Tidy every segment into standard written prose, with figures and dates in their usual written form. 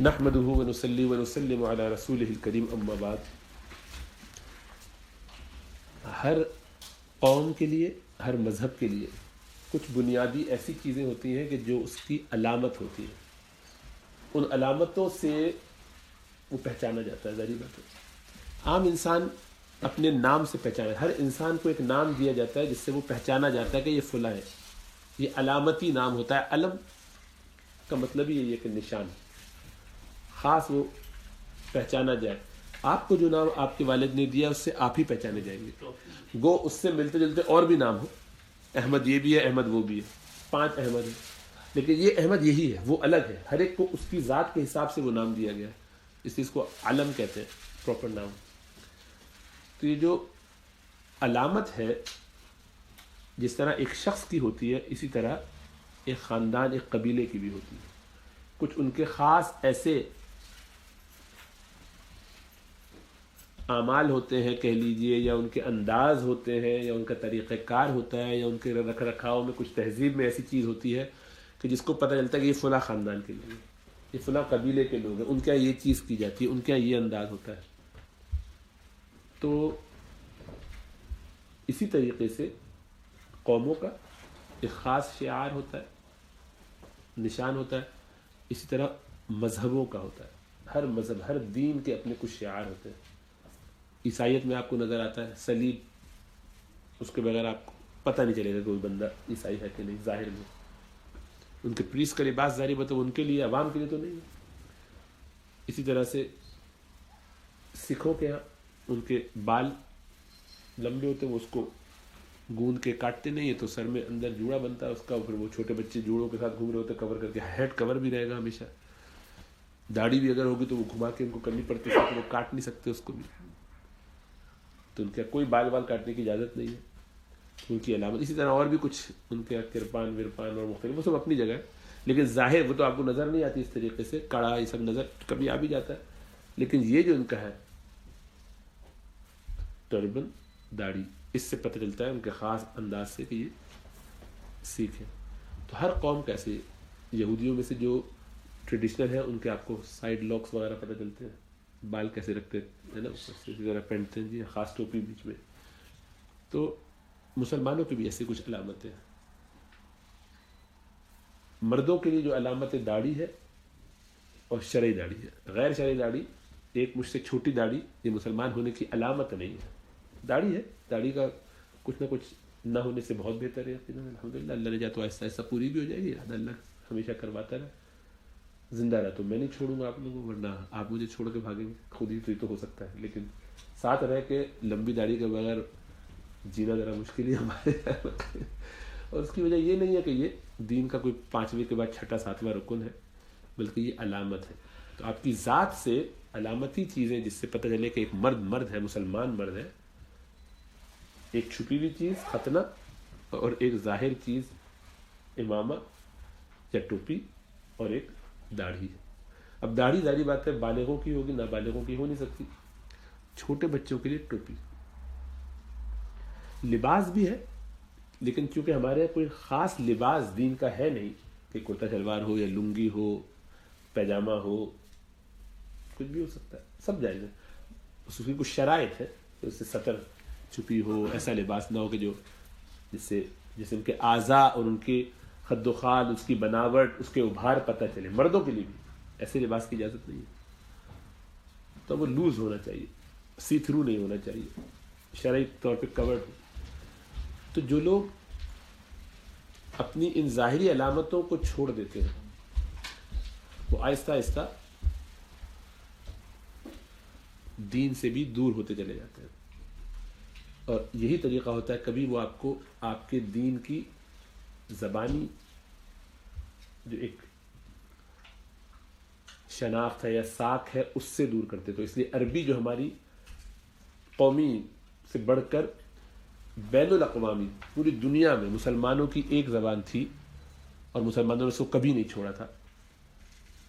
نحمده ونصلي ونسلم على رسوله الکریم اما بعد. ہر قوم کے لیے، ہر مذہب کے لیے کچھ بنیادی ایسی چیزیں ہوتی ہیں کہ جو اس کی علامت ہوتی ہے. ان علامتوں سے وہ پہچانا جاتا ہے. ظاہری بات ہے، عام انسان اپنے نام سے پہچانا، ہر انسان کو ایک نام دیا جاتا ہے جس سے وہ پہچانا جاتا ہے کہ یہ فلاں ہے. یہ علامتی نام ہوتا ہے. علم کا مطلب ہی یہ ہے کہ نشان، خاص وہ پہچانا جائے. آپ کو جو نام آپ کے والد نے دیا اس سے آپ ہی پہچانے جائیں گے. گو اس سے ملتے جلتے اور بھی نام ہو، احمد یہ بھی ہے، احمد وہ بھی ہے، 5 احمد ہیں، لیکن یہ احمد یہی ہے، وہ الگ ہے. ہر ایک کو اس کی ذات کے حساب سے وہ نام دیا گیا ہے. اس چیز کو علم کہتے ہیں، پراپر نام. تو یہ جو علامت ہے، جس طرح ایک شخص کی ہوتی ہے، اسی طرح ایک خاندان، ایک قبیلے کی بھی ہوتی ہے. کچھ ان کے خاص ایسے اعمال ہوتے ہیں کہہ لیجئے، یا ان کے انداز ہوتے ہیں، یا ان کا طریقہ کار ہوتا ہے، یا ان کے رکھ رکھاؤ میں کچھ تہذیب میں ایسی چیز ہوتی ہے کہ جس کو پتہ چلتا ہے کہ یہ فلاں خاندان کے لوگ ہیں، یہ فلاں قبیلے کے لوگ ہیں، ان کے یہ چیز کی جاتی ہے، ان کے یہ انداز ہوتا ہے. تو اسی طریقے سے قوموں کا ایک خاص شعار ہوتا ہے، نشان ہوتا ہے. اسی طرح مذہبوں کا ہوتا ہے. ہر مذہب، ہر دین کے اپنے کچھ شعار ہوتے ہیں. عیسائیت میں آپ کو نظر آتا ہے صلیب، اس کے بغیر آپ کو پتہ نہیں چلے گا کوئی بندہ عیسائی ہے کہ نہیں. ظاہر میں ان کے پریس کا لباس ظاہری بات ہے ان کے لیے، عوام کے لیے تو نہیں ہے. اسی طرح سے سکھوں کے ہاں ان کے بال لمبے ہوتے ہیں، وہ اس کو گوند کے کاٹتے نہیں ہیں، تو سر میں اندر جوڑا بنتا ہے اس کا. پھر وہ چھوٹے بچے جوڑوں کے ساتھ گھوم رہے ہوتے ہیں کور کر کے. ہیڈ کور بھی رہے گا ہمیشہ. داڑھی بھی اگر ہوگی تو وہ گھما کے ان کو کرنی پڑتی ہے، وہ کاٹ نہیں سکتے اس کو بھی. تو ان کے کوئی بال کاٹنے کی اجازت نہیں ہے، ان کی علامت. اسی طرح اور بھی کچھ ان کے کرپان ورپان اور مختلف، وہ سب اپنی جگہ ہے، لیکن ظاہر وہ تو آپ کو نظر نہیں آتی اس طریقے سے. کڑا یہ سب نظر کبھی آ بھی جاتا ہے، لیکن یہ جو ان کا ہے ٹربن، داڑھی، اس سے پتہ چلتا ہے ان کے خاص انداز سے کہ یہ سکھ ہے. تو ہر قوم کا ایسے، یہودیوں میں سے جو ٹریڈیشنل ہے ان کے آپ کو سائڈ لاکس وغیرہ پتہ چلتے ہیں، بال کیسے رکھتے ہیں نا، اسی طرح پہنتے ہیں جی، خاص ٹوپی بیچ میں. تو مسلمانوں کی بھی ایسے کچھ علامتیں ہیں. مردوں کے لیے جو علامت داڑھی ہے اور شرعی داڑھی ہے. غیر شرعی داڑھی، ایک مجھ سے چھوٹی داڑھی، یہ مسلمان ہونے کی علامت نہیں ہے. داڑھی ہے، داڑھی کا کچھ نہ کچھ نہ ہونے سے بہت بہتر ہے. الحمدللہ اللہ نے چاہا تو آہستہ آہستہ پوری بھی ہو جائے گی. اللہ ہمیشہ کرواتا رہے. زندہ رہا تو میں نہیں چھوڑوں گا آپ لوگوں کو، ورنہ آپ مجھے چھوڑ کے بھاگیں گے خود ہی. تو یہ تو ہو سکتا ہے، لیکن ساتھ رہ کے لمبی داڑھی کے بغیر جینا ذرا مشکل ہی ہمارے. اور اس کی وجہ یہ نہیں ہے کہ یہ دین کا کوئی 5ویں کے بعد 6واں 7واں رکن ہے، بلکہ یہ علامت ہے. تو آپ کی ذات سے علامتی چیزیں جس سے پتہ چلے کہ ایک مرد ہے، مسلمان مرد ہے. ایک چھپی ہوئی چیز ختنہ، اور ایک ظاہر چیز امامہ یا ٹوپی، اور ایک داڑھی ہے. اب داڑھی ظاہری بات ہے بالغوں کی ہوگی، نابالغوں کی ہو نہیں سکتی. چھوٹے بچوں کے لیے ٹوپی. لباس بھی ہے، لیکن چونکہ ہمارے یہاں کوئی خاص لباس دین کا ہے نہیں کہ کرتا شلوار ہو یا لنگی ہو، پیجامہ ہو، کچھ بھی ہو سکتا ہے، سب جائز ہے. اس کی کچھ شرائط ہے کہ اس سے سطر چھپی ہو، ایسا لباس نہ ہو کہ جو جس سے جسم کے اعضاء اور ان کے خد و خال، اس کی بناوٹ، اس کے ابھار پتہ چلے. مردوں کے لیے بھی ایسے لباس کی اجازت نہیں ہے. تو وہ لوز ہونا چاہیے، سی تھرو نہیں ہونا چاہیے، شرعی طور پہ کورڈ ہو. تو جو لوگ اپنی ان ظاہری علامتوں کو چھوڑ دیتے ہیں، وہ آہستہ آہستہ دین سے بھی دور ہوتے چلے جاتے ہیں. اور یہی طریقہ ہوتا ہے، کبھی وہ آپ کو آپ کے دین کی زبانی جو ایک شناخت ہے یا ساکھ ہے اس سے دور کرتے. تو اس لیے عربی جو ہماری قومی سے بڑھ کر بین الاقوامی پوری دنیا میں مسلمانوں کی ایک زبان تھی، اور مسلمانوں نے اس کو کبھی نہیں چھوڑا تھا.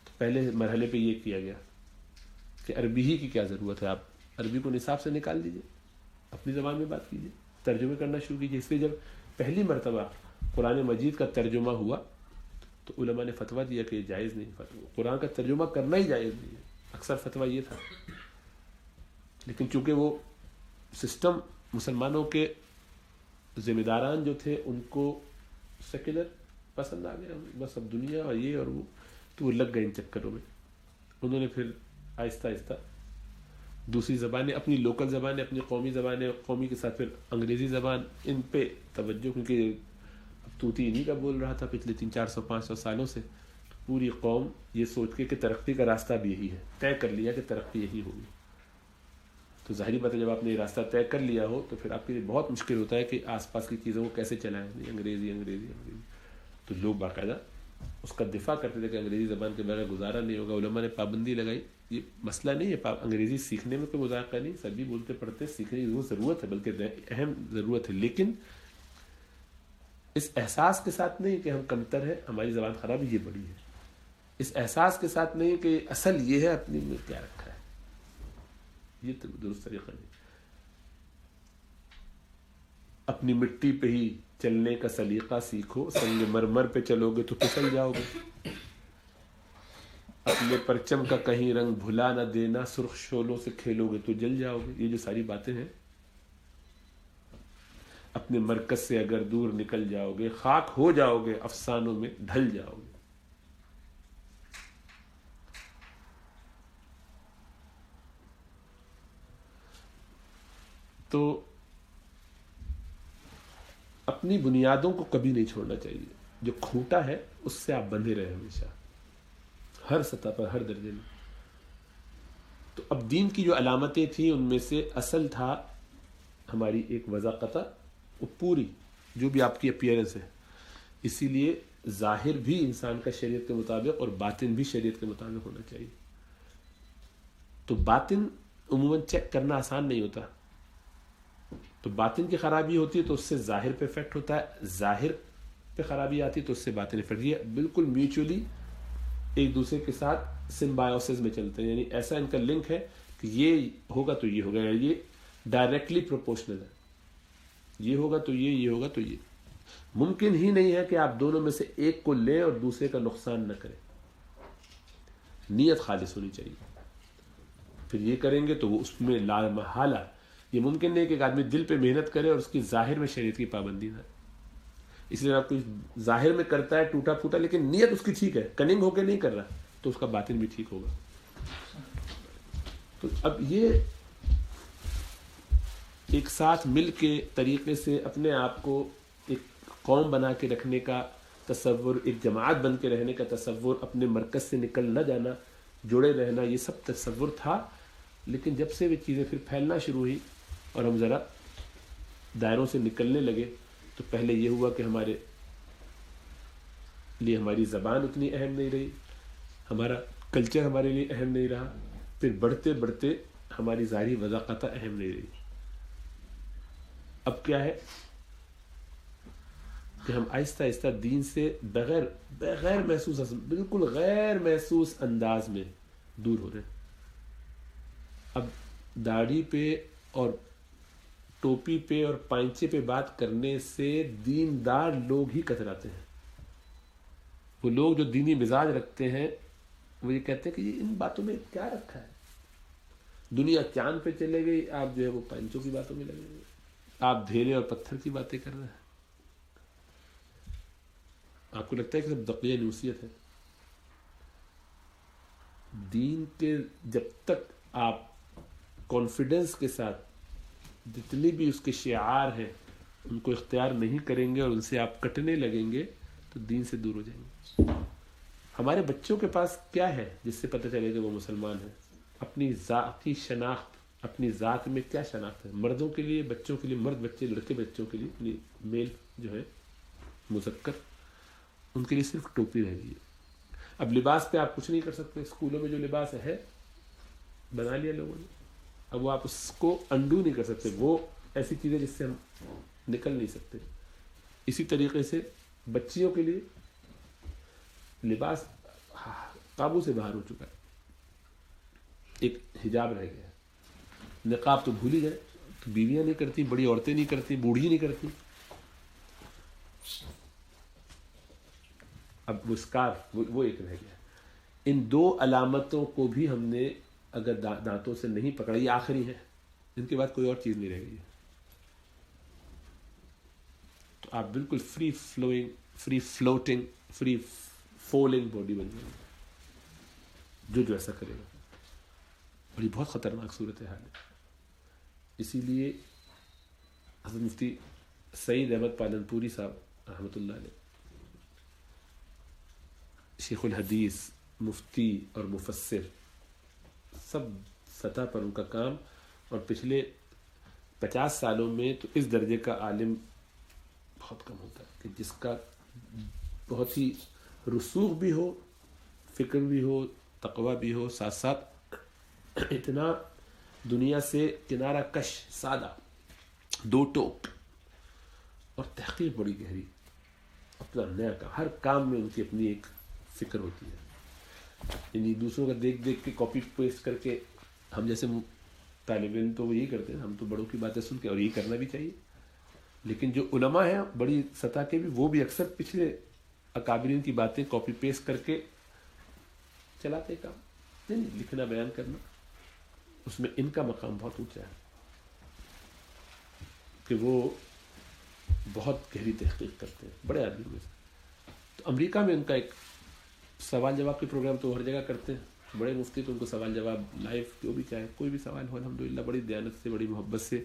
تو پہلے مرحلے پہ یہ کیا گیا کہ عربی ہی کی کیا ضرورت ہے، آپ عربی کو نصاب سے نکال دیجئے، اپنی زبان میں بات کیجئے، ترجمے کرنا شروع کیجئے. اس لیے جب پہلی مرتبہ قرآن مجید کا ترجمہ ہوا تو علماء نے فتویٰ دیا کہ یہ جائز نہیں، قرآن کا ترجمہ کرنا ہی جائز نہیں ہے، اکثر فتویٰ یہ تھا. لیکن چونکہ وہ سسٹم مسلمانوں کے ذمہ داران جو تھے ان کو سیکولر پسند آ گیا، بس اب دنیا اور یہ اور وہ، تو وہ لگ گئے ان چکروں میں. انہوں نے پھر آہستہ آہستہ دوسری زبانیں، اپنی لوکل زبانیں، اپنی قومی زبانیں، قومی کے ساتھ پھر انگریزی زبان، ان پہ توجہ، کیونکہ اب طوطی انہی کا بول رہا تھا پچھلے 300-400-500 سالوں سے. پوری قوم یہ سوچ کے کہ ترقی کا راستہ بھی یہی ہے، طے کر لیا کہ ترقی یہی ہوگی. تو ظاہری بات ہے جب آپ نے یہ راستہ طے کر لیا ہو تو پھر آپ کے لیے بہت مشکل ہوتا ہے کہ آس پاس کی چیزوں کو کیسے چلائیں. انگریزی انگریزی انگریزی. تو لوگ باقاعدہ اس کا دفاع کرتے تھے کہ انگریزی زبان کے بغیر گزارا نہیں ہوگا. علماء نے پابندی لگائی. یہ مسئلہ نہیں ہے انگریزی سیکھنے میں کوئی مذاقہ نہیں، سبھی بولتے پڑھتے، سیکھنے کی ضرورت ہے، بلکہ اہم ضرورت ہے، لیکن اس احساس کے ساتھ نہیں کہ ہم کمتر ہیں، ہماری زبان خراب ہے، یہ بڑی ہے. اس احساس کے ساتھ نہیں کہ اصل یہ ہے، اپنی میں کیا رکھا ہے، یہ تو درست طریقہ نہیں. اپنی مٹی پہ ہی چلنے کا سلیقہ سیکھو، سنگ مرمر پہ چلو گے تو پھسل جاؤ گے. اپنے پرچم کا کہیں رنگ بھلا نہ دینا، سرخ شعلوں سے کھیلو گے تو جل جاؤ گے. یہ جو ساری باتیں ہیں، اپنے مرکز سے اگر دور نکل جاؤ گے خاک ہو جاؤ گے، افسانوں میں ڈھل جاؤ گے. تو اپنی بنیادوں کو کبھی نہیں چھوڑنا چاہیے. جو کھوٹا ہے اس سے آپ بندھے رہے ہمیشہ، ہر سطح پر، ہر درجے میں. تو اب دین کی جو علامتیں تھیں ان میں سے اصل تھا ہماری ایک وضاقتہ، وہ پوری جو بھی آپ کی اپیئرنس ہے. اسی لیے ظاہر بھی انسان کا شریعت کے مطابق اور باطن بھی شریعت کے مطابق ہونا چاہیے. تو باطن عموماً چیک کرنا آسان نہیں ہوتا. تو باطن کی خرابی ہوتی ہے تو اس سے ظاہر پہ افیکٹ ہوتا ہے، ظاہر پہ خرابی آتی ہے تو اس سے باطن افیکٹ. یہ بالکل میوچولی ایک دوسرے کے ساتھ سمبایوسس میں چلتے ہیں، یعنی ایسا ان کا لنک ہے کہ یہ ہوگا تو یہ ہوگا، یہ ڈائریکٹلی پروپورشنل ہے. یہ ہوگا تو یہ ہوگا تو یہ. ممکن ہی نہیں ہے کہ آپ دونوں میں سے ایک کو لیں اور دوسرے کا نقصان نہ کریں. نیت خالص ہونی چاہیے. پھر یہ کریں گے تو وہ اس میں لا محالہ یہ ممکن نہیں کہ ایک آدمی دل پہ محنت کرے اور اس کی ظاہر میں شریعت کی پابندی نہ. اس لیے آپ کوئی ظاہر میں کرتا ہے ٹوٹا پھوٹا لیکن نیت اس کی ٹھیک ہے، کننگ ہو کے نہیں کر رہا، تو اس کا باطن بھی ٹھیک ہوگا. تو اب یہ ایک ساتھ مل کے طریقے سے اپنے آپ کو ایک قوم بنا کے رکھنے کا تصور، ایک جماعت بن کے رہنے کا تصور، اپنے مرکز سے نکل نہ جانا، جڑے رہنا، یہ سب تصور تھا. لیکن جب سے وہ چیزیں پھر پھیلنا شروع ہوئی اور ہم ذرا دائروں سے نکلنے لگے تو پہلے یہ ہوا کہ ہمارے لیے ہماری زبان اتنی اہم نہیں رہی، ہمارا کلچر ہمارے لیے اہم نہیں رہا. پھر بڑھتے بڑھتے ہماری ظاہری وضاقتہ اہم نہیں رہی. اب کیا ہے کہ ہم آہستہ آہستہ دین سے بغیر محسوس، بالکل غیر محسوس انداز میں دور ہو رہے ہیں. اب داڑھی پہ اور ٹوپی پہ اور پائنچے پہ بات کرنے سے دیندار لوگ ہی کتراتے ہیں. وہ لوگ جو دینی مزاج رکھتے ہیں وہ یہ کہتے ہیں کہ یہ ان باتوں میں کیا رکھا ہے. دنیا چاند پہ چلے گئی، آپ جو ہے وہ پائنچوں کی باتوں میں لگے ہوئے، آپ ڈھیلے اور پتھر کی باتیں کر رہے ہیں. آپ کو لگتا ہے کہ سب دقیہ نوسیت ہے. دین کے جب تک آپ کانفیڈنس کے ساتھ جتنی بھی اس کے شعار ہیں ان کو اختیار نہیں کریں گے اور ان سے آپ کٹنے لگیں گے تو دین سے دور ہو جائیں گے. ہمارے بچوں کے پاس کیا ہے جس سے پتہ چلے کہ وہ مسلمان ہیں؟ اپنی ذاتی شناخت، اپنی ذات میں کیا شناخت ہے. مردوں کے لیے، بچوں کے لیے، مرد بچے، لڑکے بچوں کے لیے، اپنی میل جو ہے مذکر، ان کے لیے صرف ٹوپی رہ گئی ہے. اب لباس پہ آپ کچھ نہیں کر سکتے. اسکولوں میں جو لباس ہے بنا لیا لوگوں نے، اب وہ آپ اس کو انڈو نہیں کر سکتے. وہ ایسی چیزیں جس سے ہم نکل نہیں سکتے. اسی طریقے سے بچیوں کے لیے لباس قابو سے باہر ہو چکا ہے. ایک حجاب رہ گیا ہے. نقاب تو بھول ہی جائے، تو بیویاں نہیں کرتی، بڑی عورتیں نہیں کرتی، بوڑھی نہیں کرتی. اب وہ اسکارف وہ ایک رہ گیا. ان 2 علامتوں کو بھی ہم نے اگر دانتوں سے نہیں پکڑا، یہ آخری ہے، ان کے بعد کوئی اور چیز نہیں رہ گئی ہے. تو آپ بالکل free flowing, free floating, free falling body بن جائے گی جو ایسا کرے گا. اور یہ بہت خطرناک صورت حال ہے. اسی لیے حضرت مفتی سعید احمد پالنپوری صاحب رحمۃ اللہ علیہ، شیخ الحدیث، مفتی اور مفسر، سب سطح پر ان کا کام، اور پچھلے 50 سالوں میں تو اس درجے کا عالم بہت کم ہوتا ہے کہ جس کا بہت ہی رسوخ بھی ہو، فکر بھی ہو، تقوی بھی ہو، ساتھ ساتھ اتنا دنیا سے کنارہ کش، سادہ، 2 ٹوک، اور تحقیق بڑی گہری، اپنا نیا کام، ہر کام میں ان کی اپنی ایک فکر ہوتی ہے. یعنی دوسروں کا دیکھ دیکھ کے کاپی پیسٹ کر کے، ہم جیسے طالب علم تو وہ یہی کرتے ہیں، ہم تو بڑوں کی باتیں سن کے، اور یہی کرنا بھی چاہیے. لیکن جو علماء ہیں بڑی سطح کے بھی، وہ بھی اکثر پچھلے اکابرین کی باتیں کاپی پیسٹ کر کے چلاتے کام. نہیں، لکھنا، بیان کرنا، اس میں ان کا مقام بہت اونچا ہے کہ وہ بہت گہری تحقیق کرتے ہیں، بڑے آدمی میں سے. تو امریکہ میں ان کا ایک سوال جواب کے پروگرام تو ہر جگہ کرتے ہیں، بڑے مفتی تو ان کو سوال جواب لائیو، جو بھی چاہے کوئی بھی سوال ہو الحمدللہ بڑی دیانت سے، بڑی محبت سے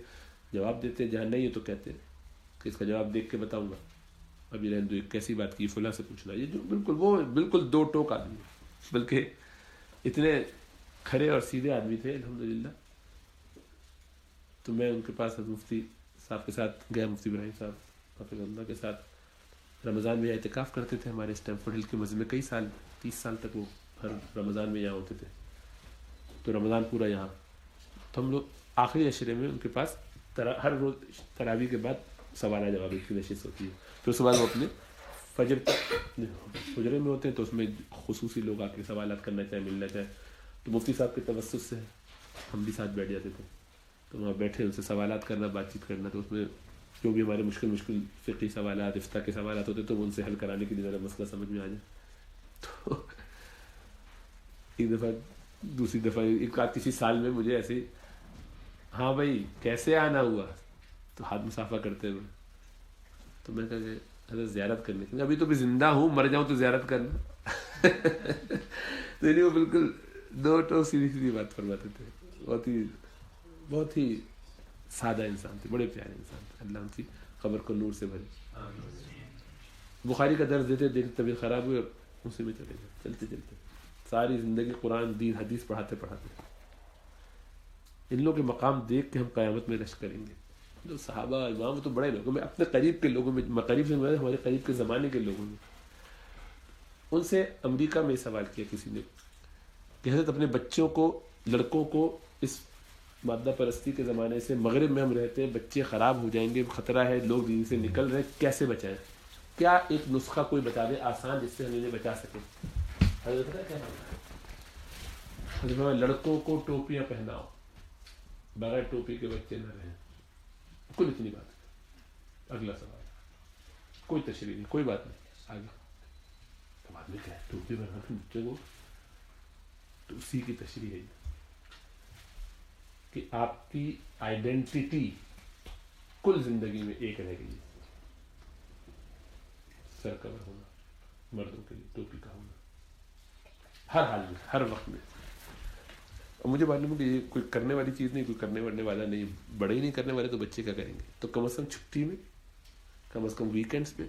جواب دیتے ہیں. جہاں نہیں ہے تو کہتے ہیں کہ اس کا جواب دیکھ کے بتاؤں گا. ابھی رہنے دو، کیسی بات کی، فلاں سے پوچھنا. یہ جو بالکل وہ بالکل 2 ٹوک آدمی ہے، بلکہ اتنے کھرے اور سیدھے آدمی تھے الحمدللہ. تو میں ان کے پاس مفتی صاحب کے ساتھ گیا، مفتی ابراہیم صاحب حافظ اللہ کے ساتھ. رمضان میں اعتکاف کرتے تھے ہمارے اسٹینفورڈ ہل کے مسجد میں، کئی سال، 30 سال تک وہ ہر رمضان میں یہاں ہوتے تھے. تو رمضان پورا یہاں. تو ہم لوگ آخری عشرے میں ان کے پاس ہر روز تراویح کے بعد سوال جواب کی نشست ہوتی ہے. پھر اس کے بعد وہ اپنے فجر تک حجرے میں ہوتے ہیں، تو اس میں خصوصی لوگ آ کے سوالات کرنا چاہے، ملنا چاہے. تو مفتی صاحب کے توسط سے ہم بھی ساتھ بیٹھ جاتے تھے. تو وہاں بیٹھے ان سے سوالات کرنا، بات چیت کرنا. تو اس میں جو بھی ہمارے مشکل فقہی سوالات، افتاء کے سوالات ہوتے تو وہ ان سے حل کرانے کے لیے ذرا مسئلہ سمجھ میں آ جائے. تو ایک دفعہ، دوسری دفعہ، ایک کسی سال میں مجھے ایسے، ہاں بھائی کیسے آنا ہوا، تو ہاتھ مسافہ کرتے ہوئے. تو میں کہا کہ حضرت زیارت کرنے کے، ابھی تو بھی زندہ ہوں، مر جاؤں تو زیارت کرنا. تو یعنی وہ بالکل 2 ٹوک سیدھی سیدھی بات فرماتے تھے. بہت ہی سادہ انسان تھے، بڑے پیارے انسان تھے. اللہ ان کی قبر کو نور سے بھرے. بخاری کا درس دیتے دیکھتے طبیعت خراب ہوئی اور اسی میں چلے گئے، چلتے چلتے ساری زندگی قرآن، دین، حدیث پڑھاتے پڑھاتے. ان لوگوں کے مقام دیکھ کے ہم قیامت میں رشک کریں گے. جو صحابہ امام تو بڑے لوگوں میں، اپنے قریب کے لوگوں میں، قریب سے ہمارے قریب کے زمانے کے لوگوں میں، ان سے امریکہ میں سوال کیا کسی نے کہ حضرت اپنے بچوں کو، لڑکوں کو، اس مادہ پرستی کے زمانے سے، مغرب میں ہم رہتے ہیں، بچے خراب ہو جائیں گے، خطرہ ہے، لوگ دین سے نکل رہے، کیسے بچائیں؟ کیا ایک نسخہ کوئی بتا دے آسان جس سے ہم انہیں بچا سکیں؟ حضرت کیا حضرت لڑکوں کو ٹوپیاں پہناؤ، بغیر ٹوپی کے بچے نہ رہیں. کل اتنی بات ہے. اگلا سوال، کوئی تشریح نہیں، کوئی بات نہیں. آگے تو بعد میں کیا ہے، ٹوپی پہنا کے بچے کو، تو اسی کی تشریح ہے کہ آپ کی آئیڈینٹی کل زندگی میں ایک رہ گئی. سر کور ہونا، مردوں کے لیے ٹوپی کا ہونا، ہر حال میں، ہر وقت میں. اور مجھے معلوم ہے کہ یہ کوئی کرنے والی چیز نہیں، کوئی کرنے ورنے والا نہیں. بڑے ہی نہیں کرنے والے تو بچے کیا کریں گے؟ تو کم از کم چھٹی میں، کم از کم ویکینڈس پہ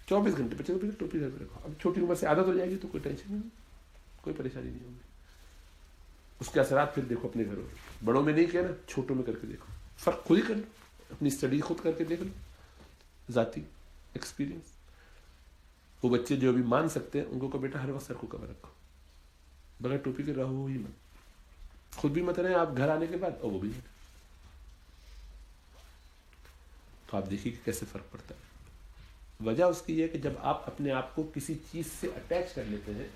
24 گھنٹے بچے کو ٹوپی گھر پہ رکھو. اب چھوٹی عمر سے عادت ہو جائے گی تو کوئی ٹینشن نہیں، کوئی پریشانی نہیں ہوگی. اس کے اثرات پھر دیکھو اپنے گھروں میں. بڑوں میں نہیں کہنا، چھوٹوں میں کر کے دیکھو. فرق خود ہی کر لو، اپنی اسٹڈی خود کر کے دیکھ لو، ذاتی ایکسپیرینس. وہ بچے جو ابھی مان سکتے ہیں ان کو بیٹا ہر وقت سر کو کور رکھو، بغیر ٹوپی کے رہو ہی مت. خود بھی مت رہے آپ گھر آنے کے بعد، اور وہ بھی نہیں. تو آپ دیکھیے کہ کیسے فرق پڑتا ہے. وجہ اس کی یہ کہ جب آپ اپنے آپ کو کسی چیز سے اٹیچ کر لیتے ہیں،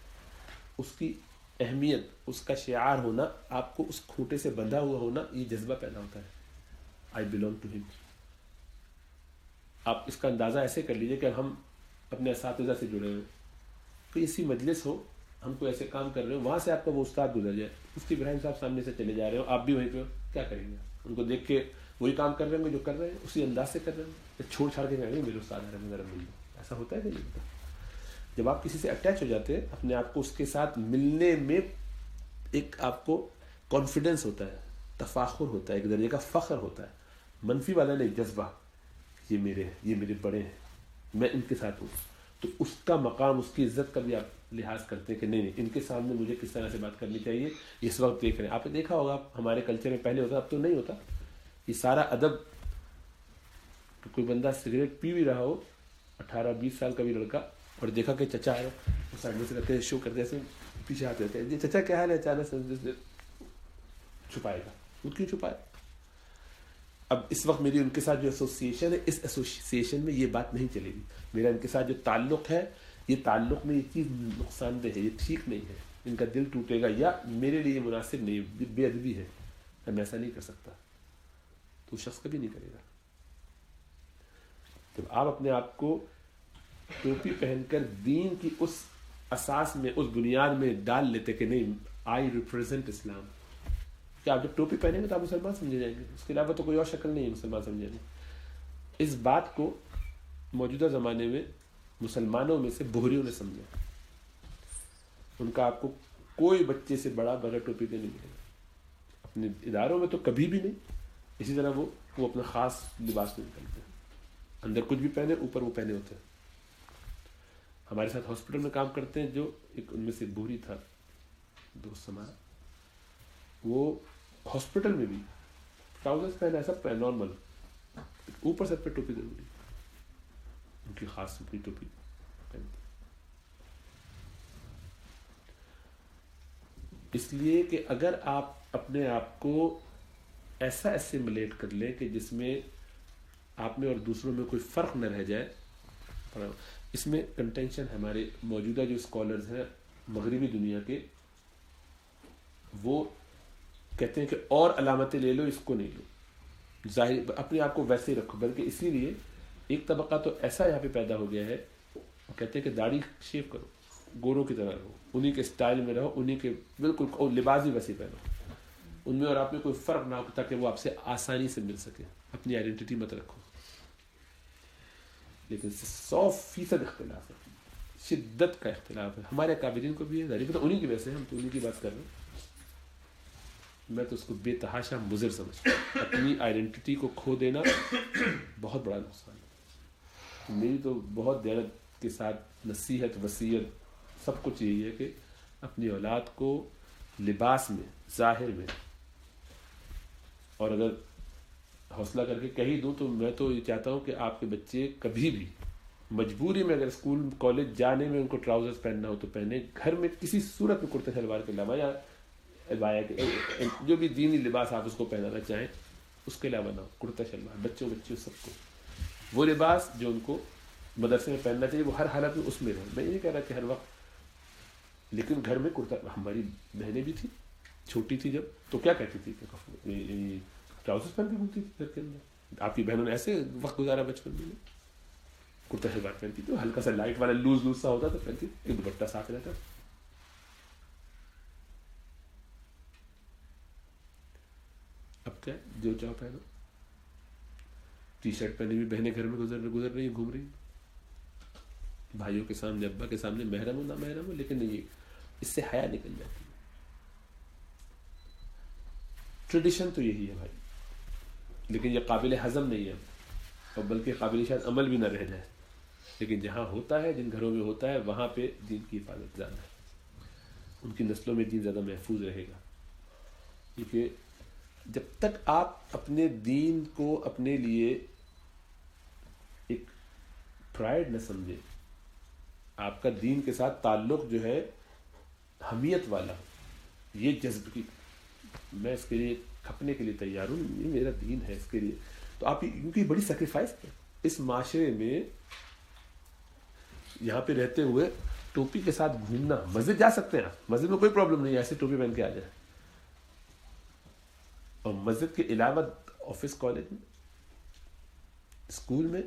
اس کی اہمیت، اس کا شعار ہونا، آپ کو اس کھوٹے سے بندھا ہوا ہونا، یہ جذبہ پیدا ہوتا ہے، آئی بلونگ ٹو ہم. آپ اس کا اندازہ ایسے کر لیجئے کہ ہم اپنے اساتذہ سے جڑے ہوئے، کوئی ایسی مجلس ہو, ہم کوئی ایسے کام کر رہے ہو, وہاں سے آپ کا وہ استاد گزر جائے, مفتی ابراہیم صاحب سامنے سے چلے جا رہے ہو, آپ بھی وہیں پہ ہو, کیا کریں گے؟ ان کو دیکھ کے وہی کام کر رہے ہوں گے جو کر رہے ہیں, اسی انداز سے کر رہے ہیں, چھوڑ چھاڑ کے کہیں گے میرے استاد ہے میرا مل دو. ایسا ہوتا ہے کہ نہیں ہوتا؟ جب آپ کسی سے اٹیچ ہو جاتے ہیں, اپنے آپ کو اس کے ساتھ ملنے میں ایک آپ کو کانفیڈنس ہوتا ہے, تفاخر ہوتا ہے, ایک درجے کا فخر ہوتا ہے, منفی والا نہیں, جذبہ, یہ میرے ہیں, یہ میرے بڑے ہیں, میں ان کے ساتھ ہوں, تو اس کا مقام, اس کی عزت کا بھی آپ لحاظ کرتے ہیں کہ نہیں ان کے سامنے مجھے کس طرح سے بات کرنی چاہیے. اس وقت دیکھ رہے ہیں, آپ نے دیکھا ہوگا ہمارے کلچر میں پہلے ہوتا, اب تو نہیں ہوتا, یہ سارا ادب. کہ کوئی بندہ سگریٹ پی بھی رہا ہو, 18-20 سال کا بھی لڑکا, اور دیکھا کہ چچا ہے, وہ سائڈ میں سے کرتے ہیں, شو کرتے ہیں, پیچھے آتے رہتے ہیں, یہ چچا کیا حال ہے, اچانک سے چھپائے گا. وہ کیوں چھپائے؟ اب اس وقت میری ان کے ساتھ جو ایسوسیشن ہے, اس ایسوسیشن میں یہ بات نہیں چلے گی. میرا ان کے ساتھ جو تعلق ہے, یہ تعلق میں یہ چیز نقصان دہ ہے, یہ ٹھیک نہیں ہے, ان کا دل ٹوٹے گا, یا میرے لیے یہ مناسب نہیں ہے, بے ادبی ہے, میں ایسا نہیں کر سکتا, تو شخص کبھی نہیں کرے گا. جب آپ اپنے آپ کو ٹوپی پہن کر دین کی اس اساس میں, اس بنیاد میں ڈال لیتے کہ نہیں آئی ریپرزینٹ اسلام, کہ آپ جب ٹوپی پہنیں گے تو آپ مسلمان سمجھے جائیں گے, اس کے علاوہ تو کوئی اور شکل نہیں ہے مسلمان سمجھنے میں. اس بات کو موجودہ زمانے میں مسلمانوں میں سے بوہریوں نے سمجھا. ان کا آپ کو کوئی بچے سے بڑا بغیر ٹوپی کے نہیں ملے گا, اپنے اداروں میں تو کبھی بھی نہیں. اسی طرح وہ اپنا خاص لباس میں نکلتے ہیں, اندر کچھ بھی پہنے, اوپر وہ پہنے ہوتے ہیں. ہمارے ساتھ ہاسپٹل میں کام کرتے ہیں, جو ایک ان میں سے بوہری تھا دوست ہمارا, وہ ہاسپٹل میں بھی ٹراؤزرز پہنا ہے, سب پہنا نارمل, اوپر سر پہ ٹوپی ضروری, ان کی خاص اپنی ٹوپی پہنتے. اس لیے کہ اگر آپ اپنے آپ کو ایسا ایسیمولیٹ کر لیں کہ جس میں آپ میں اور دوسروں میں کوئی فرق نہ رہ جائے. اس میں کنٹینشن ہمارے موجودہ جو اسکالرز ہیں مغربی دنیا کے, وہ کہتے ہیں کہ اور علامتیں لے لو, اس کو نہیں لو, ظاہر اپنے آپ کو ویسے ہی رکھو. بلکہ اسی لیے ایک طبقہ تو ایسا یہاں پہ پیدا ہو گیا ہے, کہتے ہیں کہ داڑھی شیو کرو, گوروں کی طرح رہو, انہی کے اسٹائل میں رہو, انہی کے بالکل لباس بھی ویسے پہنو, ان میں اور آپ میں کوئی فرق نہ ہو, تاکہ وہ آپ سے آسانی سے مل سکے. اپنی آئیڈینٹی مت رکھو. لیکن 100% اختلاف ہے, شدت کا اختلاف ہے. ہمارے قابلین کو بھی ہے, ظاہر ہے انہی کی وجہ سے ہم تو انہی کی بات کر رہے ہیں. میں تو اس کو بے تحاشا مضر سمجھتا ہوں. اپنی آئیڈینٹی کو کھو دینا بہت بڑا نقصان ہے. میری تو بہت دیانت کے ساتھ نصیحت, وصیت, سب کچھ یہی ہے کہ اپنی اولاد کو لباس میں, ظاہر میں, اور اگر حوصلہ کر کے کہی دوں تو میں تو یہ چاہتا ہوں کہ آپ کے بچے کبھی بھی مجبوری میں اگر اسکول کالج جانے میں ان کو ٹراؤزرز پہننا ہو تو پہنے, گھر میں کسی صورت میں کرتے شلوار کے علاوہ, یا عبایا کے جو بھی دینی لباس آپ اس کو پہنانا چاہیں اس کے علاوہ نہ ہو. کرتا شلوار بچوں سب کو وہ لباس جو ان کو مدرسے میں پہننا چاہیے, وہ ہر حالت میں اس میں رہے. میں یہ نہیں کہہ رہا کہ ہر وقت, لیکن گھر میں کرتا. ہماری بہنیں بھی تھیں, چھوٹی تھی جب, تو کیا کہتی تھی کہ ٹراؤزر پہن کے گھومتی تھی گھر کے اندر. آپ کی بہنوں نے ایسے وقت گزارا بچپن میں, کرتا شلوار پہنتی تھی, ہلکا سا لائٹ والا لوز سا ہوتا تو پہنتی, ایک دوپٹہ ساتھ رہتا. اب کیا جو چاہو پہنو, ٹی شرٹ پہنی ہوئی بہنیں گھر میں گزر رہی ہیں, گھوم رہی ہیں, بھائیوں کے سامنے, ابا کے سامنے, محرم ہو نہ محرم ہو, لیکن یہ اس سے حیا نکل جاتی ہے. ٹریڈیشن تو یہی ہے بھائی, لیکن یہ قابل ہضم نہیں ہے, اور بلکہ قابل شاید عمل بھی نہ رہ جائے. لیکن جہاں ہوتا ہے, جن گھروں میں ہوتا ہے, وہاں پہ دین کی حفاظت زیادہ ہے, ان کی نسلوں میں دین زیادہ محفوظ رہے گا. کیونکہ جب تک آپ اپنے دین کو اپنے لیے ایک پرائڈ نہ سمجھے, آپ کا دین کے ساتھ تعلق جو ہے حمیت والا, یہ جذب کی میں اس کے لیے کھپنے کے لیے تیار ہوں, یہ میرا دین ہے, اس کے لیے تو آپ کیونکہ بڑی سیکریفائس ہے. اس معاشرے میں یہاں پہ رہتے ہوئے ٹوپی کے ساتھ گھومنا, مسجد جا سکتے ہیں آپ, مسجد میں کوئی پرابلم نہیں ہے, ایسے ٹوپی پہن کے آ جائیں, اور مسجد کے علاوہ آفس, کالج میں, اسکول میں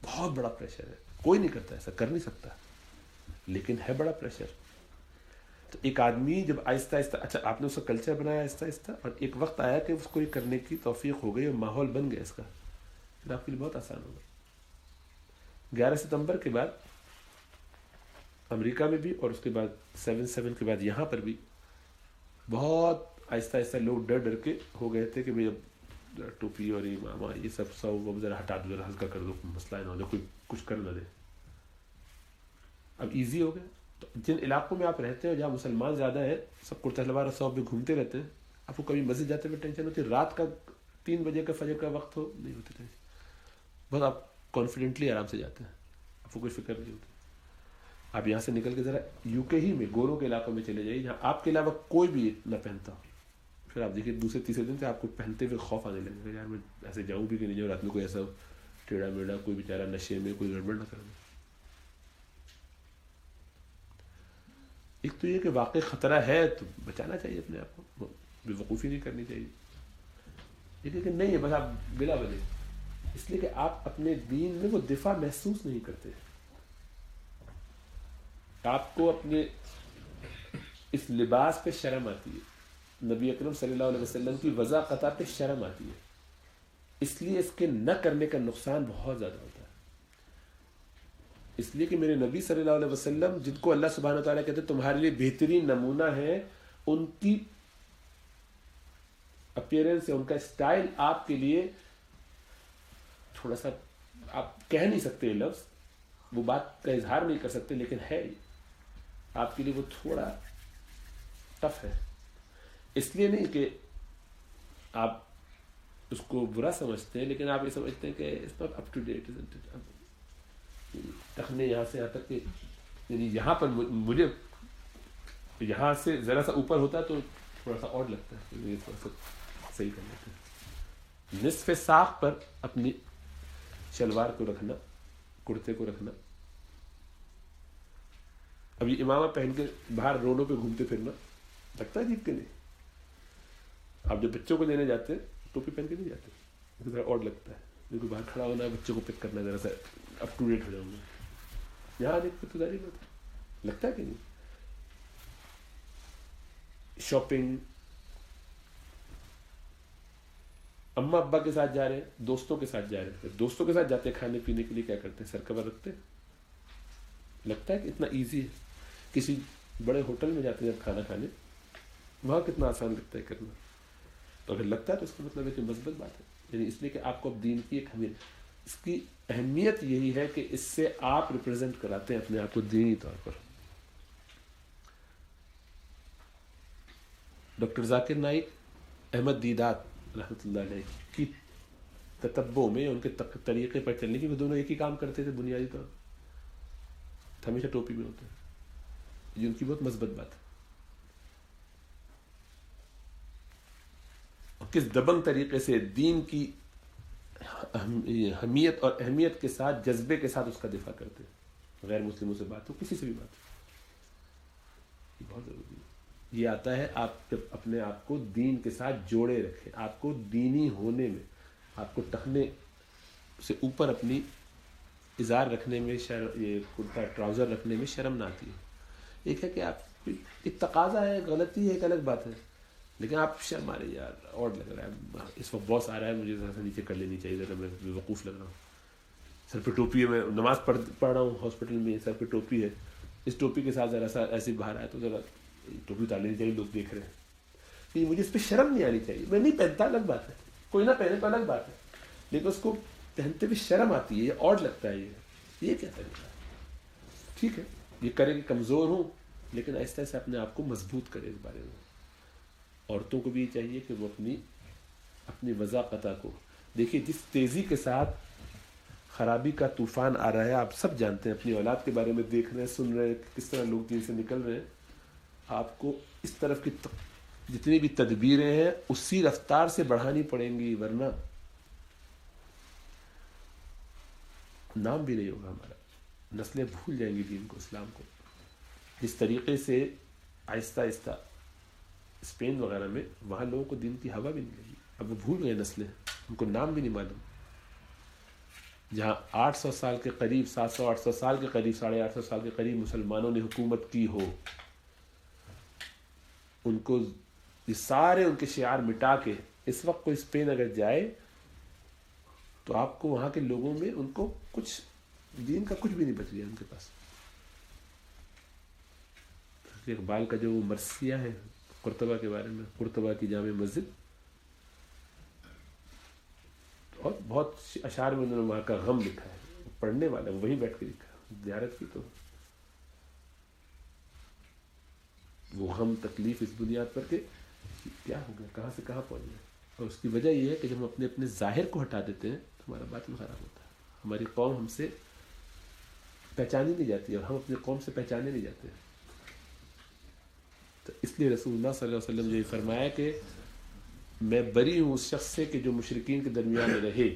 بہت بڑا پریشر ہے, کوئی نہیں کرتا, ایسا کر نہیں سکتا. لیکن ہے بڑا پریشر. تو ایک آدمی جب آہستہ آہستہ, اچھا آپ نے اس کا کلچر بنایا آہستہ آہستہ, اور ایک وقت آیا کہ اس کو یہ کرنے کی توفیق ہو گئی اور ماحول بن گیا اس کا, پھر آپ کے لیے بہت آسان ہوگا. 11 ستمبر کے بعد امریکہ میں بھی, اور اس کے بعد 7/7 کے بعد یہاں پر بھی بہت آہستہ آہستہ لوگ ڈر ڈر کے ہو گئے تھے کہ بھئی اب ٹوپی اور امامہ یہ سب وہ ذرا ہٹا دو, ذرا ہلکا کر دو, مسئلہ نہ ہو جائے, کوئی کچھ کر نہ دے. اب ایزی ہو گیا. تو جن علاقوں میں آپ رہتے ہیں جہاں مسلمان زیادہ ہیں, سب کرتا شلوار اور صوف میں گھومتے رہتے ہیں, آپ کو کبھی مسجد جاتے ہوئے ٹینشن ہوتی ہے؟ رات کا 3 بجے کا فجر کا وقت ہو, نہیں ہوتی ٹینشن, بس آپ کانفیڈنٹلی آرام سے جاتے ہیں, آپ کو کوئی فکر نہیں ہوتی. آپ یہاں سے نکل کے ذرا یو کے ہی میں گوروں کے علاقوں میں چلے جائیے جہاں آپ کے علاوہ کوئی بھی نہ پہنتا ہو, پھر آپ دیکھیے دوسرے تیسرے دن سے آپ کو پہنتے ہوئے خوف آنے لگے گا, یار میں ایسے جاؤں بھی کہ نہیں جاؤں, رات میں کوئی ایسا ٹیڑھا میڑھا کوئی بیچارہ نشے میں کوئی گڑبڑ نہ کر دے. ایک تو یہ کہ واقعی خطرہ ہے تو بچانا چاہیے اپنے آپ کو, بے وقوفی نہیں کرنی چاہیے. یہ کہ نہیں ہے بس آپ بلا وجہ, اس لیے کہ آپ اپنے دین میں وہ دفاع محسوس نہیں کرتے. آپ کو اپنے اس لباس پہ شرم آتی ہے, نبی اکرم صلی اللہ علیہ وسلم کی وضاقتہ پہ شرم آتی ہے, اس لیے اس کے نہ کرنے کا نقصان بہت زیادہ ہوتا ہے. اس لیے کہ میرے نبی صلی اللہ علیہ وسلم جن کو اللہ سبحانہ وتعالیٰ کہتے ہیں تمہارے لیے بہترین نمونہ ہے, ان کی اپیرنس ہے, ان کا اسٹائل آپ کے لیے تھوڑا سا, آپ کہہ نہیں سکتے لفظ, وہ بات کا اظہار نہیں کر سکتے, لیکن ہے آپ کے لیے وہ تھوڑا ٹف ہے. اس لیے نہیں کہ آپ اس کو برا سمجھتے ہیں, لیکن آپ یہ سمجھتے ہیں کہ it's not up to date. ٹخنے یہاں سے یہاں تک کہ یعنی یہاں پر مجھے یہاں سے ذرا سا اوپر ہوتا ہے تو تھوڑا سا اور لگتا ہے, یہ تھوڑا سا صحیح کر لیتے ہیں. نصف ساق پر اپنی شلوار کو رکھنا, کرتے کو رکھنا. ابھی امامہ پہن کے باہر روڈوں پہ گھومتے پھرنا لگتا ہے عجیب کہ نہیں؟ آپ جب بچوں کو لینے جاتے ہیں ٹوپی پہن کے نہیں جاتے, ذرا اور لگتا ہے, بالکل باہر کھڑا ہونا ہے, بچوں کو پک کرنا, ذرا سا اپ ٹو ڈیٹ ہو جاؤں گا. یہاں دیکھ کے تو ظاہر بات لگتا ہے کہ نہیں. شاپنگ, اماں ابا کے ساتھ جا رہے ہیں, دوستوں کے ساتھ جا رہے ہیں, دوستوں کے ساتھ جاتے ہیں کھانے پینے کے لیے, کیا کرتے ہیں, سر کور رکھتے ہیں. لگتا ہے کہ اتنا ایزی ہے. کسی بڑے ہوٹل میں جاتے ہیں جب کھانا کھانے, وہاں کتنا آسان لگتا ہے کرنا. تو اگر لگتا ہے تو اس کا مطلب ہے کہ مثبت بات ہے. یعنی اس لیے کہ آپ کو اب دین کی ایک اہمیت, اس کی اہمیت یہی ہے کہ اس سے آپ ریپرزینٹ کراتے ہیں اپنے آپ کو دینی طور پر. ڈاکٹر ذاکر نائک احمد دیدات رحمۃ اللہ علیہ کی تتبع میں, ان کے طریقے پر چلنے کی, وہ دونوں ایک ہی کام کرتے تھے بنیادی طور پر, ہمیشہ ٹوپی میں ہوتے ہیں. یہ ان کی بہت مثبت بات ہے. اور کس دبنگ طریقے سے دین کی حمیت اور اہمیت کے ساتھ, جذبے کے ساتھ اس کا دفاع کرتے ہیں, غیر مسلموں سے بات ہو, کسی سے بھی بات ہو. یہ بہت ضروری ہے. یہ آتا ہے آپ جب اپنے آپ کو دین کے ساتھ جوڑے رکھیں, آپ کو دینی ہونے میں, آپ کو ٹخنے سے اوپر اپنی ازار رکھنے میں, یہ کرتا ٹراؤزر رکھنے میں شرم نہ آتی ہے. ایک ہے کہ آپ ایک تقاضا ہے, غلطی ہے, ایک الگ بات ہے, لیکن آپ شرم آ رہی ہے, یار اور لگ رہا ہے, اس وقت باس آ رہا ہے, مجھے ذرا سا نیچے کر لینی چاہیے, ذرا میں بے وقوف لگ رہا ہوں, سر پہ ٹوپی ہے, میں نماز پڑھ رہا ہوں ہاسپٹل میں, سر پہ ٹوپی ہے, اس ٹوپی کے ساتھ ذرا سا ایسے باہر آئے تو ذرا ٹوپی اتار لینی چاہیے, لوگ دیکھ رہے ہیں. یہ مجھے اس پہ شرم نہیں آنی چاہیے. میں نہیں پہنتا, الگ بات ہے, کوئی نہ پہنے تو الگ بات ہے, لیکن اس کو پہنتے ہوئے شرم آتی ہے, یہ اور لگتا ہے, یہ کیا طریقہ ہے. ٹھیک ہے, یہ کرے کہ کمزور ہوں, لیکن آہستہ آہستہ اپنے آپ کو مضبوط کرے. اس بارے میں عورتوں کو بھی یہ چاہیے کہ وہ اپنی وضاقتہ کو دیکھیے. جس تیزی کے ساتھ خرابی کا طوفان آ رہا ہے, آپ سب جانتے ہیں, اپنی اولاد کے بارے میں دیکھ رہے ہیں, سن رہے ہیں کس طرح لوگ دین سے نکل رہے ہیں. آپ کو اس طرف کی جتنی بھی تدبیریں ہیں اسی رفتار سے بڑھانی پڑیں گی, ورنہ نام بھی نہیں ہوگا ہمارا, نسلیں بھول جائیں گی دین کو, اسلام کو. جس طریقے سے آہستہ آہستہ اسپین وغیرہ میں, وہاں لوگوں کو دین کی ہوا بھی نہیں لگی, اب وہ بھول گئے نسلیں, ان کو نام بھی نہیں معلوم. جہاں 800 سال کے قریب 700-800 سال کے قریب 850 سال کے قریب مسلمانوں نے حکومت کی ہو، ان کو یہ سارے ان کے شعار مٹا کے اس وقت کوئی اسپین اگر جائے تو آپ کو وہاں کے لوگوں میں ان کو کچھ دین کا کچھ بھی نہیں بچ گیا ان کے پاس. اقبال کا جو مرثیہ ہے قرطبہ کے بارے میں، قرطبہ کی جامع مسجد، اور بہت اشعار میں انہوں نے وہاں کا غم لکھا ہے، پڑھنے والا وہی بیٹھ کے لکھا. زیارت کی تو وہ غم تکلیف اس بنیاد پر کہ کیا ہو گیا، کہاں سے کہاں پہنچ گئے. اور اس کی وجہ یہ ہے کہ جب ہم اپنے اپنے ظاہر کو ہٹا دیتے ہیں تو ہمارا باطن خراب ہوتا ہے. ہماری قوم ہم سے پہچانی نہیں جاتی اور ہم اپنی قوم سے پہچانے نہیں جاتے. تو اس لیے رسول اللہ صلی اللہ علیہ وسلم نے یہ فرمایا کہ میں بری ہوں اس شخص سے کہ جو مشرکین کے درمیان میں رہے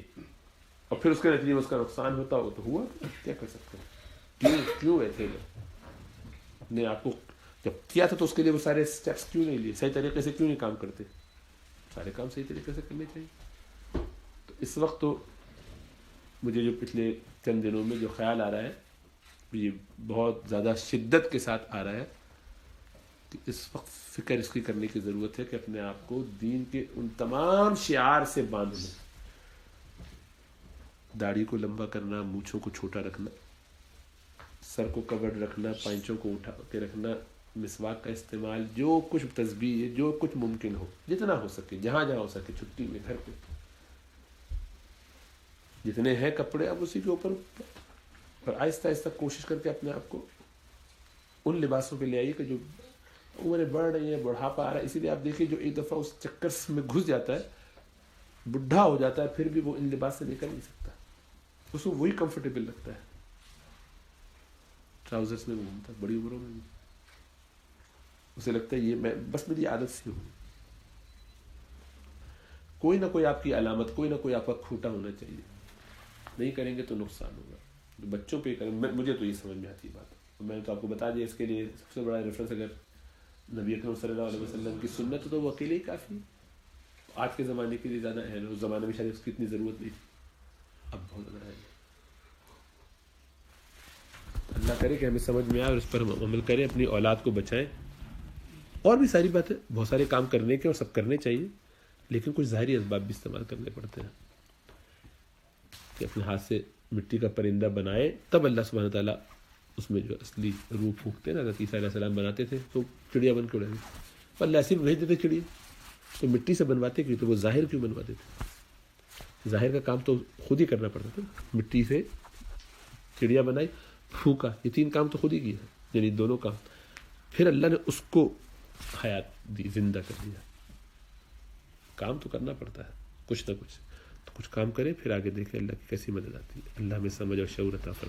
اور پھر اس کے نتیجے میں اس کا نقصان ہوتا ہو. تو ہوا کیا کر سکتے ہیں؟ کیوں ایسے لوگ اپنے آپ کو جب کیا تھا تو اس کے لیے وہ سارے اسٹیپس کیوں نہیں لیے؟ صحیح طریقے سے کیوں نہیں کام کرتے؟ سارے کام صحیح طریقے سے کرنے چاہیے. تو اس وقت تو مجھے جو پچھلے چند دنوں میں جو خیال آ رہا ہے، یہ بہت زیادہ شدت کے ساتھ آ رہا ہے کہ اس وقت فکر اس کی کرنے کی ضرورت ہے کہ اپنے آپ کو دین کے ان تمام شعار سے باندھ لیں. داڑھی کو لمبا کرنا، مونچھوں کو چھوٹا رکھنا، سر کو کورڈ رکھنا، پائنچوں کو اٹھا کے رکھنا، مسواک کا استعمال، جو کچھ تسبیح ہے، جو کچھ ممکن ہو، جتنا ہو سکے، جہاں جہاں ہو سکے، چھٹی میں، گھر پہ جتنے ہیں کپڑے اب اسی کے اوپر، اور آہستہ آہستہ کوشش کر کے اپنے آپ کو ان لباسوں پہ لے آئیے کہ جو عمریں بڑھ رہی ہیں، بڑھاپا آ رہا ہے. اسی لیے آپ دیکھیے جو ایک دفعہ اس چکر میں گھس جاتا ہے، بڈھا ہو جاتا ہے، پھر بھی وہ ان لباس سے نکل نہیں سکتا. اس کو وہی کمفرٹیبل لگتا ہے، ٹراؤزرس میں گھومتا ہے بڑی عمروں میں بھی. اسے لگتا ہے یہ میں بس میری عادت سی ہوئی. کوئی نہ کوئی آپ کی علامت، کوئی نہ کوئی آپ کا کھوٹا ہونا چاہیے. نہیں کریں گے تو نقصان ہوگا. بچوں پہ کریں، مجھے تو یہ سمجھ میں آتی ہے بات. میں نے تو آپ کو بتا دیا. اس کے لیے سب سے بڑا ریفرنس اگر نبی اکرم صلی اللہ علیہ وسلم کی سنت تو وہ اکیلے ہی کافی. آج کے زمانے کے لیے زیادہ اہم ہے، اس زمانے میں شاید اس کی اتنی ضرورت نہیں تھی، اب بہت زیادہ ہے. اللہ کرے کہ ہمیں سمجھ میں آئے اور اس پر ہم عمل کریں، اپنی اولاد کو بچائیں. اور بھی ساری باتیں، بہت سارے کام کرنے کے اور سب کرنے چاہیے، لیکن کچھ ظاہری اسباب بھی استعمال کرنے پڑتے ہیں. کہ اپنے ہاتھ سے مٹی کا پرندہ بنائے، تب اللہ سبحانہ تعالیٰ اس میں جو اصلی روح پھونکتے ہیں نا. حضرت عیسیٰ علیہ السلام بناتے تھے تو چڑیا بن کے اڑے، پر اللہ ایسے بھیج دیتے چڑیا. تو مٹی سے بنواتے کیوں؟ تو وہ ظاہر کیوں بنواتے تھے؟ ظاہر کا کام تو خود ہی کرنا پڑتا تھا. مٹی سے چڑیا بنائی، پھونکا، یہ 3 کام تو خود ہی کیا، یعنی دونوں کام. پھر اللہ نے اس کو حیات دی، زندہ کر دیا. کام تو کرنا پڑتا ہے کچھ نہ کچھ. تو کچھ کام کریں، پھر آگے دیکھیں اللہ کی کیسی مدد آتی ہے. اللہ میں سمجھ اور شعور عطا فرمائے.